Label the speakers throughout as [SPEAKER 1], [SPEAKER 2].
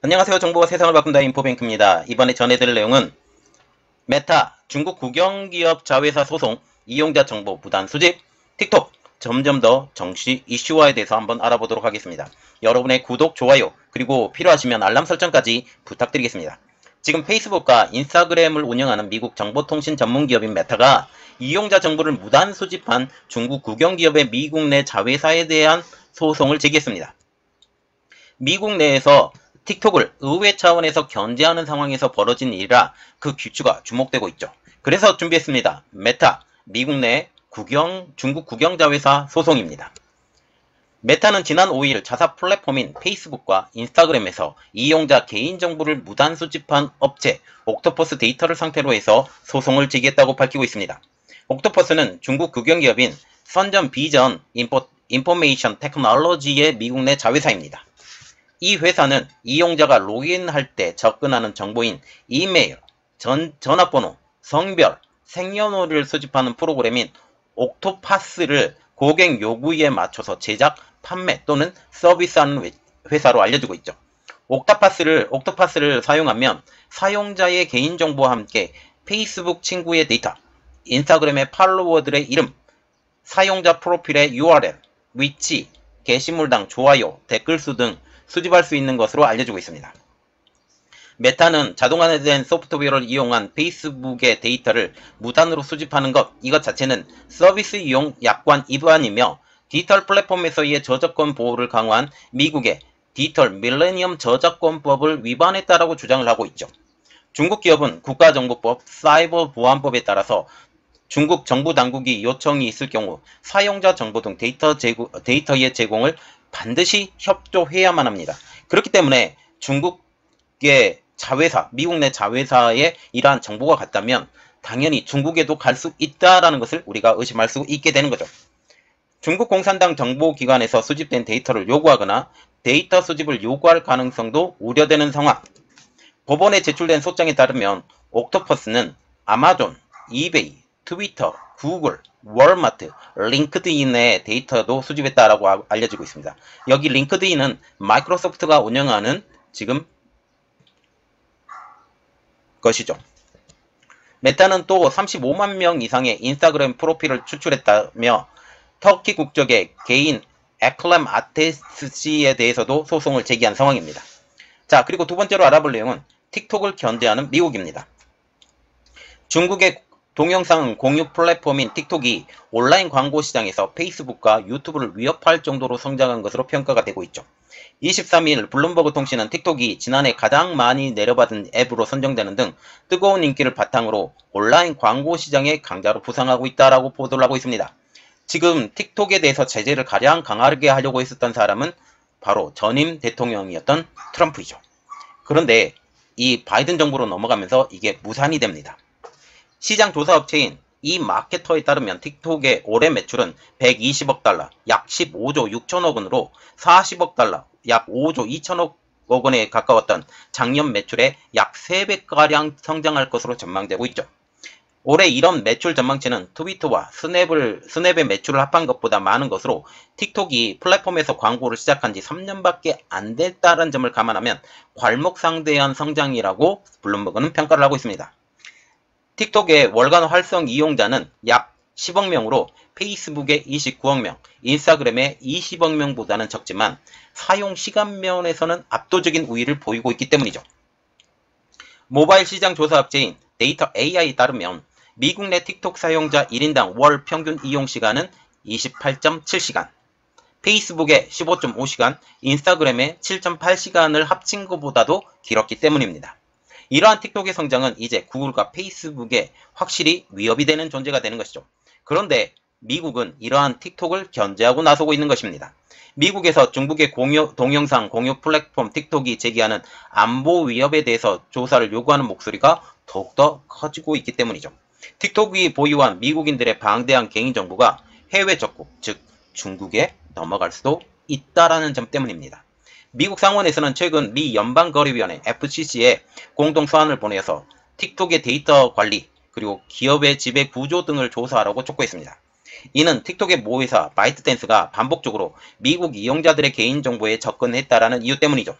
[SPEAKER 1] 안녕하세요. 정보가 세상을 바꾼다 인포뱅크입니다. 이번에 전해드릴 내용은 메타, 중국 국영기업 자회사 소송, 이용자 정보 무단 수집, 틱톡, 점점 더 정치 이슈화에 대해서 한번 알아보도록 하겠습니다. 여러분의 구독, 좋아요, 그리고 필요하시면 알람 설정까지 부탁드리겠습니다. 지금 페이스북과 인스타그램을 운영하는 미국 정보통신 전문기업인 메타가 이용자 정보를 무단 수집한 중국 국영기업의 미국 내 자회사에 대한 소송을 제기했습니다. 미국 내에서 틱톡을 의회 차원에서 견제하는 상황에서 벌어진 일이라 그 규추가 주목되고 있죠. 그래서 준비했습니다. 메타, 미국 내 중국 국영자회사 소송입니다. 메타는 지난 5일 자사 플랫폼인 페이스북과 인스타그램에서 이용자 개인정보를 무단 수집한 업체 옥토퍼스 데이터를 상태로 해서 소송을 제기했다고 밝히고 있습니다. 옥토퍼스는 중국 국영기업인 선전 비전 인포메이션 테크놀로지의 미국 내 자회사입니다. 이 회사는 이용자가 로그인할 때 접근하는 정보인 이메일, 전화번호, 성별, 생년월일을 수집하는 프로그램인 옥토파스를 고객 요구에 맞춰서 제작, 판매 또는 서비스하는 회사로 알려지고 있죠. 옥토파스를 사용하면 사용자의 개인정보와 함께 페이스북 친구의 데이터, 인스타그램의 팔로워들의 이름, 사용자 프로필의 URL, 위치, 게시물당 좋아요, 댓글수 등 수집할 수 있는 것으로 알려지고 있습니다. 메타는 자동화된 소프트웨어를 이용한 페이스북의 데이터를 무단으로 수집하는 이것 자체는 서비스 이용 약관 위반이며 디지털 플랫폼에서의 저작권 보호를 강화한 미국의 디지털 밀레니엄 저작권법을 위반했다라고 주장을 하고 있죠. 중국 기업은 국가정보법, 사이버보안법에 따라서 중국 정부 당국이 요청이 있을 경우 사용자 정보 등 데이터의 제공을 반드시 협조해야만 합니다. 그렇기 때문에 중국의 자회사, 미국 내 자회사에 이러한 정보가 갔다면 당연히 중국에도 갈 수 있다라는 것을 우리가 의심할 수 있게 되는 거죠. 중국 공산당 정보기관에서 수집된 데이터를 요구하거나 데이터 수집을 요구할 가능성도 우려되는 상황. 법원에 제출된 소장에 따르면 옥토퍼스는 아마존, 이베이, 트위터, 구글, 월마트, 링크드인의 데이터도 수집했다라고 알려지고 있습니다. 여기 링크드인은 마이크로소프트가 운영하는 지금 것이죠. 메타는 또 35만 명 이상의 인스타그램 프로필을 추출했다며 터키 국적의 개인 에클렘 아테스씨에 대해서도 소송을 제기한 상황입니다. 자, 그리고 두 번째로 알아볼 내용은 틱톡을 견제하는 미국입니다. 중국의 동영상 공유 플랫폼인 틱톡이 온라인 광고 시장에서 페이스북과 유튜브를 위협할 정도로 성장한 것으로 평가가 되고 있죠. 23일 블룸버그 통신은 틱톡이 지난해 가장 많이 내려받은 앱으로 선정되는 등 뜨거운 인기를 바탕으로 온라인 광고 시장의 강자로 부상하고 있다라고 보도를 하고 있습니다. 지금 틱톡에 대해서 제재를 가장 강하게 하려고 했었던 사람은 바로 전임 대통령이었던 트럼프이죠. 그런데 이 바이든 정부로 넘어가면서 이게 무산이 됩니다. 시장 조사 업체인 이 마케터에 따르면 틱톡의 올해 매출은 120억 달러, 약 15조 6천억 원으로 40억 달러, 약 5조 2천억 원에 가까웠던 작년 매출의 약 3배가량 성장할 것으로 전망되고 있죠. 올해 이런 매출 전망치는 트위터와 스냅의 매출을 합한 것보다 많은 것으로 틱톡이 플랫폼에서 광고를 시작한 지 3년밖에 안 됐다는 점을 감안하면 괄목상대한 성장이라고 블룸버그는 평가를 하고 있습니다. 틱톡의 월간 활성 이용자는 약 10억 명으로 페이스북의 29억 명, 인스타그램의 20억 명보다는 적지만 사용 시간 면에서는 압도적인 우위를 보이고 있기 때문이죠. 모바일 시장 조사 업체인 데이터 AI에 따르면 미국 내 틱톡 사용자 1인당 월 평균 이용 시간은 28.7시간, 페이스북의 15.5시간, 인스타그램의 7.8시간을 합친 것보다도 길었기 때문입니다. 이러한 틱톡의 성장은 이제 구글과 페이스북에 확실히 위협이 되는 존재가 되는 것이죠. 그런데 미국은 이러한 틱톡을 견제하고 나서고 있는 것입니다. 미국에서 중국의 동영상 공유 플랫폼 틱톡이 제기하는 안보 위협에 대해서 조사를 요구하는 목소리가 더욱더 커지고 있기 때문이죠. 틱톡이 보유한 미국인들의 방대한 개인정보가 해외 적국, 즉 중국에 넘어갈 수도 있다라는 점 때문입니다. 미국 상원에서는 최근 미 연방거래위원회 FCC에 공동 서한을 보내서 틱톡의 데이터 관리 그리고 기업의 지배 구조 등을 조사하라고 촉구했습니다. 이는 틱톡의 모회사 바이트댄스가 반복적으로 미국 이용자들의 개인정보에 접근했다라는 이유 때문이죠.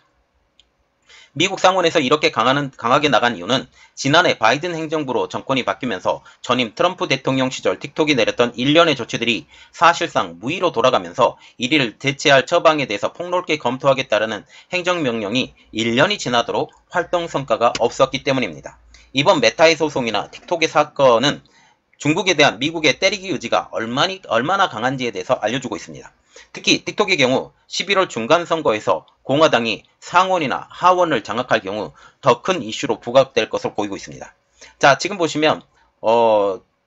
[SPEAKER 1] 미국 상원에서 이렇게 강하게 나간 이유는 지난해 바이든 행정부로 정권이 바뀌면서 전임 트럼프 대통령 시절 틱톡이 내렸던 일련의 조치들이 사실상 무의로 돌아가면서 이를 대체할 처방에 대해서 폭넓게 검토하겠다는 행정명령이 1년이 지나도록 활동 성과가 없었기 때문입니다. 이번 메타의 소송이나 틱톡의 사건은 중국에 대한 미국의 때리기 의지가 얼마나 강한지에 대해서 알려주고 있습니다. 특히 틱톡의 경우 11월 중간선거에서 공화당이 상원이나 하원을 장악할 경우 더 큰 이슈로 부각될 것으로 보이고 있습니다. 자, 지금 보시면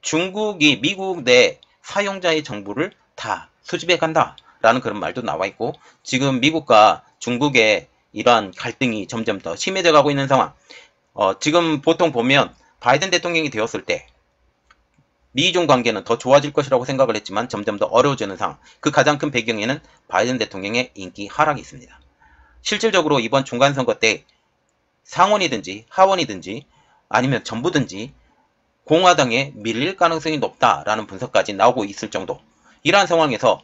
[SPEAKER 1] 중국이 미국 내 사용자의 정보를 다 수집해 간다라는 그런 말도 나와 있고, 지금 미국과 중국의 이러한 갈등이 점점 더 심해져 가고 있는 상황. 지금 보통 보면 바이든 대통령이 되었을 때 미중 관계는 더 좋아질 것이라고 생각을 했지만 점점 더 어려워지는 상황. 그 가장 큰 배경에는 바이든 대통령의 인기 하락이 있습니다. 실질적으로 이번 중간선거 때 상원이든지 하원이든지 아니면 전부든지 공화당에 밀릴 가능성이 높다라는 분석까지 나오고 있을 정도. 이러한 상황에서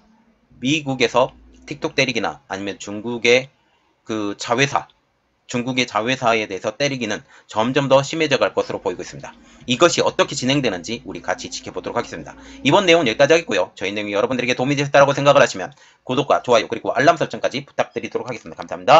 [SPEAKER 1] 미국에서 틱톡 때리기나 아니면 중국의 자회사에 대해서 때리기는 점점 더 심해져 갈 것으로 보이고 있습니다. 이것이 어떻게 진행되는지 우리 같이 지켜보도록 하겠습니다. 이번 내용은 여기까지 하겠고요. 저희 내용이 여러분들에게 도움이 되셨다고 생각을 하시면 구독과 좋아요 그리고 알람 설정까지 부탁드리도록 하겠습니다. 감사합니다.